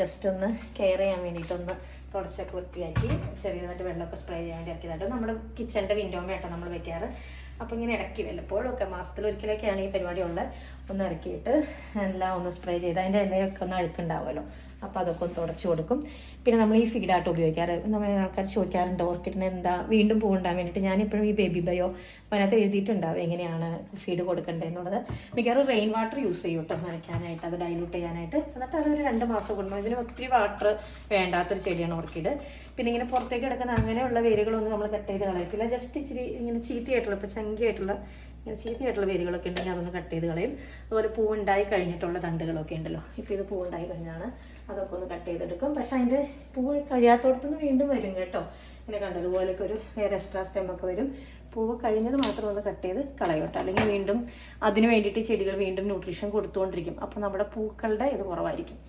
Just ഒന്ന് care ചെയ്യാൻ വേണ്ടിയിട്ടൊന്ന് തുടച്ചൊക്കെ വൃത്തിയാക്കി ചെറിയതായിട്ട് വെള്ളമൊക്കെ സ്പ്രേ ചെയ്യാൻ വേണ്ടി ഇറക്കിയതായിട്ട് നമ്മുടെ കിച്ചൻ്റെ വിൻഡോമേട്ടോ നമ്മൾ വെക്കാറ്. അപ്പോൾ ഇങ്ങനെ ഇടയ്ക്ക് വല്ലപ്പോഴും ഒക്കെ മാസത്തിലൊരിക്കലൊക്കെയാണ് ഈ പരിപാടി ഉള്ളത്. ഒന്ന് ഇറക്കിയിട്ട് എല്ലാം ഒന്ന് സ്പ്രേ ചെയ്ത് അതിൻ്റെ ഇലയൊക്കെ ഒന്ന് അഴുക്കുണ്ടാവുമല്ലോ, അപ്പോൾ അതൊക്കെ ഒന്ന് തുടച്ച് കൊടുക്കും. പിന്നെ നമ്മൾ ഈ ഫീഡായിട്ട് ഉപയോഗിക്കാറ്. നമ്മൾ ആൾക്കാർ ചോദിക്കാറുണ്ട് ഓർക്കിഡിന് എന്താ വീണ്ടും പൂവുണ്ടാകാൻ വേണ്ടിയിട്ട്. ഞാനിപ്പോഴും ഈ ബേബി ബയോ അതിനകത്ത് എഴുതിയിട്ടുണ്ടാവും എങ്ങനെയാണ് ഫീഡ് കൊടുക്കേണ്ടതെന്നുള്ളത്. മിക്കവാറും റെയിൻ വാട്ടർ യൂസ് ചെയ്യും കേട്ടോ നനയ്ക്കാനായിട്ട്, അത് ഡൈലൂട്ട് ചെയ്യാനായിട്ട്. എന്നിട്ട് അതൊരു 2 മാസം കൂടുമ്പോൾ. ഇതിന് ഒത്തിരി വാട്ടർ വേണ്ടാത്തൊരു ചെടിയാണ് ഓർക്കിഡ്. പിന്നെ ഇങ്ങനെ പുറത്തേക്ക് കിടക്കുന്ന അങ്ങനെയുള്ള വേരുകളൊന്നും നമ്മൾ കട്ട് ചെയ്ത് കളയത്തില്ല. ജസ്റ്റ് ഇച്ചിരി ഇങ്ങനെ ചീത്തയായിട്ടുള്ള, ഇപ്പോൾ ചങ്കിയായിട്ടുള്ള ഇങ്ങനെ ചീത്തയായിട്ടുള്ള വേരുകളൊക്കെ ഉണ്ടെങ്കിൽ അതൊന്ന് കട്ട് ചെയ്ത് കളയും. അതുപോലെ പൂവുണ്ടായി കഴിഞ്ഞിട്ടുള്ള തണ്ടുകളൊക്കെ ഉണ്ടല്ലോ, ഇപ്പോൾ ഇത് പൂവുണ്ടായി കഴിഞ്ഞാണ്, അതൊക്കെ ഒന്ന് കട്ട് ചെയ്തെടുക്കും. പക്ഷെ അതിൻ്റെ പൂവ് കഴിയാത്തോടത്തുനിന്ന് വീണ്ടും വരും കേട്ടോ. ഇങ്ങനെ കണ്ടതുപോലെയൊക്കെ ഒരു വേറെ എക്സ്ട്രാ സ്റ്റെമ്മൊക്കെ വരും. പൂവ് കഴിഞ്ഞത് മാത്രം ഒന്ന് കട്ട് ചെയ്ത് കളയോട്ടോ, അല്ലെങ്കിൽ വീണ്ടും അതിന് വേണ്ടിയിട്ട് ചെടികൾ വീണ്ടും ന്യൂട്രീഷൻ കൊടുത്തുകൊണ്ടിരിക്കും. അപ്പോൾ നമ്മുടെ പൂക്കളുടെ ഇത് കുറവായിരിക്കും.